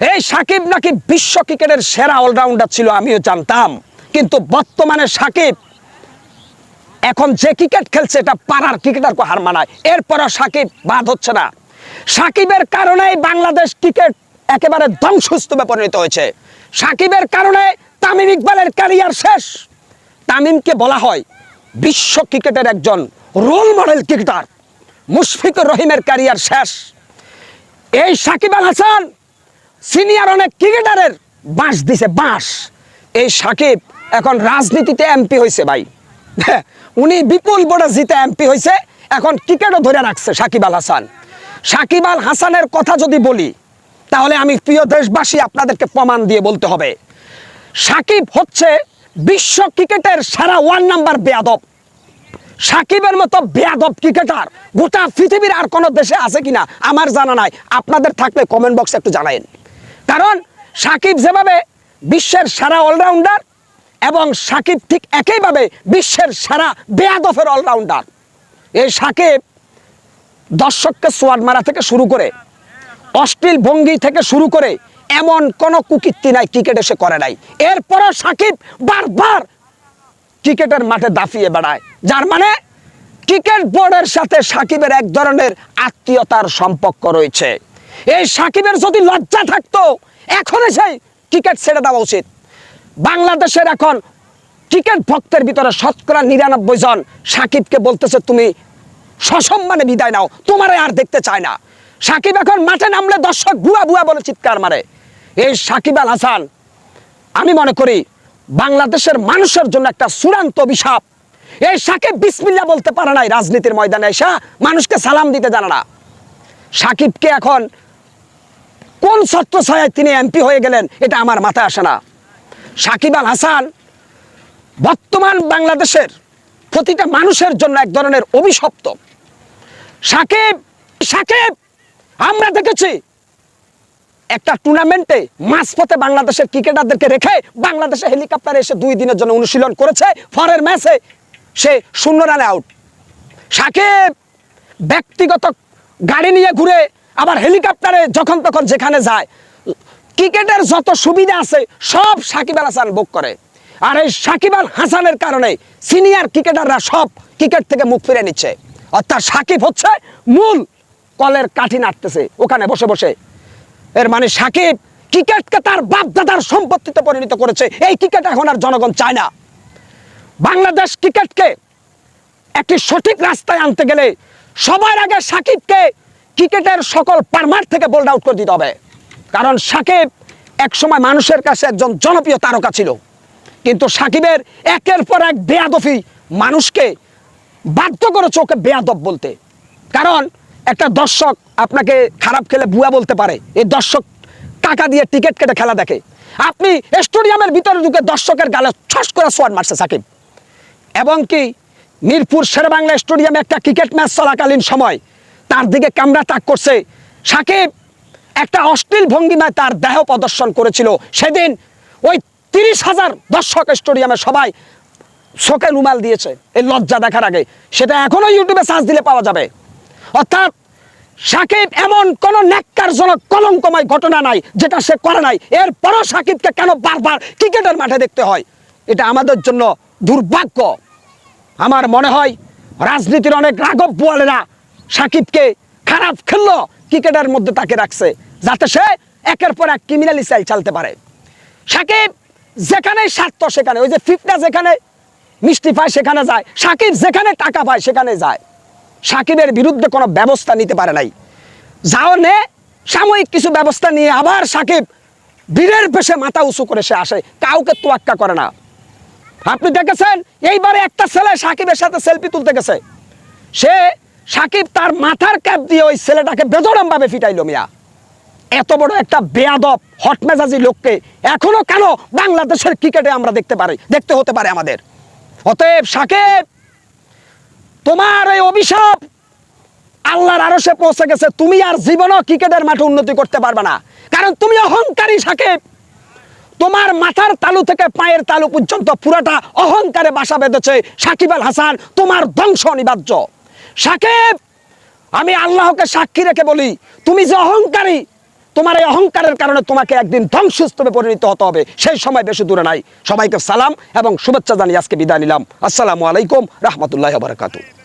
এই সাকিব নাকি বিশ্ব ক্রিকেটের সেরা অলরাউন্ডার ছিল, আমিও জানতাম। কিন্তু বর্তমানে সাকিব এখন যে ক্রিকেট খেলছে এটা পাড়ার ক্রিকেটারকে হার মানায়, এরপরও সাকিব বাদ হচ্ছে না। সাকিবের কারণেই বাংলাদেশ ক্রিকেট একেবারে ধ্বংসস্তূপে পরিণত হয়েছে। সাকিবের কারণে তামিম ইকবালের ক্যারিয়ার শেষ। তামিমকে বলা হয় বিশ্ব ক্রিকেটের একজন রোল মডেল ক্রিকেটার। মুশফিকুর রহিমের ক্যারিয়ার শেষ। এই সাকিব আল হাসান সিনিয়র অনেক ক্রিকেটারের বাঁশ দিছে, বাঁশ। এই সাকিব এখন রাজনীতিতে এমপি হয়েছে ভাই। উনি বিপুল ভোটে জিতে এমপি হয়েছে, এখন ক্রিকেটও ধরে রাখছে সাকিব আল হাসান। সাকিব আল হাসানের কথা যদি বলি তাহলে আমি প্রিয় দেশবাসী আপনাদেরকে প্রমাণ দিয়ে বলতে হবে, সাকিব হচ্ছে বিশ্ব ক্রিকেটের সেরা 1 নাম্বার বেয়াদব। সাকিবের মতো বেয়াদব ক্রিকেটার গোটা পৃথিবীর আর কোনো দেশে আছে কিনা আমার জানা নাই। আপনাদের থাকলে কমেন্ট বক্সে একটু জানাবেন। কারণ সাকিব যেভাবে বিশ্বের সেরা অলরাউন্ডার, এবং সাকিব ঠিক একইভাবে বিশ্বের সেরা বেয়াদবের অলরাউন্ডার। এই সাকিব দর্শককে সোয়াদ মারা থেকে শুরু করে, অশ্লীল ভঙ্গি থেকে শুরু করে এমন কোনো কুকীর্তি নাই ক্রিকেটে সে করে নাই। এরপরও সাকিব বারবার ক্রিকেটের মাঠে দাফিয়ে বেড়ায়, যার মানে ক্রিকেট বোর্ডের সাথে সাকিবের এক ধরনের আত্মীয়তার সম্পর্ক রয়েছে। এই সাকিবের যদি লজ্জা থাকতো এখনই সেই ক্রিকেট ছেড়ে দেওয়া উচিত। বাংলাদেশের এখন ক্রিকেট ভক্তের ভিতরে 99% জন সাকিবকে বলতেছে তুমি সসম্মানে বিদায় নাও, তোমারে আর দেখতে চায় না। সাকিব এখন মাঠে নামলে দর্শক বুয়া বুয়া বলে চিৎকার মারে। এই সাকিব আল হাসান আমি মনে করি বাংলাদেশের মানুষের জন্য একটা চূড়ান্ত অভিশাপ। এই সাকিব বিসমিল্লাহ বলতে পারে নাই রাজনীতির ময়দানে এসে, মানুষকে সালাম দিতে জানে না। সাকিবকে এখন কোন ছত্রছায়ায় তিনি এমপি হয়ে গেলেন এটা আমার মাথায় আসে না। সাকিব আল হাসান বর্তমান বাংলাদেশের প্রতিটা মানুষের জন্য এক ধরনের অভিশপ্ত। সাকিব সাকিব আমরা দেখেছি একটা টুর্নামেন্টে মাঝপথে বাংলাদেশের ক্রিকেটারদেরকে রেখে বাংলাদেশে হেলিকপ্টারে এসে 2 দিনের জন্য অনুশীলন করেছে, পরের ম্যাচে সে 0 রানে আউট। সাকিব ব্যক্তিগত গাড়ি নিয়ে ঘুরে, আবার হেলিকপ্টারে যখন তখন যেখানে যায়, ক্রিকেটের যত সুবিধা আছে সব সাকিব আল হাসান ভোগ করে। আর এই সাকিব আল হাসানের কারণে সিনিয়র ক্রিকেটাররা সব ক্রিকেট থেকে মুখ ফিরে নিচ্ছে। অর্থাৎ সাকিব হচ্ছে মূল কলের কাঠি নাড়তেছে ওখানে বসে বসে। এর মানে সাকিব ক্রিকেটকে তার বাপ দাদার সম্পত্তিতে পরিণত করেছে। এই ক্রিকেট এখন আর জনগণ চায় না। বাংলাদেশ ক্রিকেটকে একটি সঠিক রাস্তায় আনতে গেলে সবার আগে সাকিবকে ক্রিকেটের সকল ফরম্যাট থেকে বোল্ড আউট করে দিতে হবে। কারণ সাকিব একসময় মানুষের কাছে একজন জনপ্রিয় তারকা ছিল, কিন্তু সাকিবের একের পর এক বেয়াদবি মানুষকে বাধ্য করেছে ওকে বেয়াদব বলতে। কারণ একটা দর্শক আপনাকে খারাপ খেলে বুয়া বলতে পারে, এই দর্শক টাকা দিয়ে টিকিট কেটে খেলা দেখে। আপনি স্টেডিয়ামের ভিতরে ঢুকে দর্শকের গালে ছস করে সোয়াদ মারছে সাকিব। এবং কি মিরপুর শেরেবাংলা স্টেডিয়ামে একটা ক্রিকেট ম্যাচ চলাকালীন সময় তার দিকে ক্যামেরা তাক করছে সাকিব, একটা অশ্লীল ভঙ্গিমায় তার দেহ প্রদর্শন করেছিল। সেদিন ওই 30,000 দর্শক স্টেডিয়ামে সবাই চোখে রুমাল দিয়েছে এই লজ্জা দেখার আগে। সেটা এখনো ইউটিউবে সার্চ দিলে পাওয়া যাবে। অর্থাৎ সাকিব এমন কোন ন্যাক্কারজনক কলঙ্কময় ঘটনা নাই যেটা সে করে নাই। এরপরও সাকিবকে কেন বারবার ক্রিকেটের মাঠে দেখতে হয়, এটা আমাদের জন্য দুর্ভাগ্য। আমার মনে হয় রাজনীতির অনেক রাঘব বোয়ালেরা সাকিবকে খারাপ খেললো ক্রিকেটের মধ্যে তাকে রাখছে যাতে সে একের পর এক ক্রিমিনালি চাল চালতে পারে। সাকিব যেখানে স্বার্থ সেখানে, ওই যে ফিফটা যেখানে মিষ্টি পায় সেখানে যায়, সাকিব যেখানে টাকা পায় সেখানে যায়। সাকিবের বিরুদ্ধে কোনো ব্যবস্থা নিতে পারে নাই, যাও নে সাময়িক কিছু ব্যবস্থা নিয়ে আবার সাকিব বীরের বেশে মাথা উঁচু করে সে আসে, কাউকে তোয়াক্কা করে না। আপনি দেখেছেন এইবারে একটা ছেলে সাকিবের সাথে সেলফি তুলতে গেছে, সে সাকিব তার মাথার ক্যাপ দিয়ে ওই ছেলেটাকে বেজরম ভাবে ফিটাইলো। মিয়া এত বড় একটা বেয়াদব হটমেজাজি লোককে এখনো কেন বাংলাদেশের ক্রিকেটে আমরা দেখতে হতে পারে আমাদের? অতএব সাকিব তোমার এই অভিশাপ আল্লাহর আরশে পৌঁছে গেছে। তুমি আর জীবনও ক্রিকেটের মাঠে উন্নতি করতে পারবে না, কারণ তুমি অহংকারী সাকিব। তোমার মাথার তালু থেকে পায়ের তালু পর্যন্ত পুরাটা অহংকারে বাসা বেঁধেছে সাকিব আল হাসান। তোমার ধ্বংস অনিবার্য সাকিব। আমি আল্লাহকে সাক্ষী রেখে বলি, তুমি যে অহংকারী, তোমার এই অহংকারের কারণে তোমাকে একদিন ধ্বংসস্তূপে পরিণত হতে হবে, সেই সময় বেশি দূরে নাই। সবাইকে সালাম এবং শুভেচ্ছা জানিয়ে আজকে বিদায় নিলাম। আসসালামু আলাইকুম রহমতুল্লাহি ওয়া বারাকাতুহু।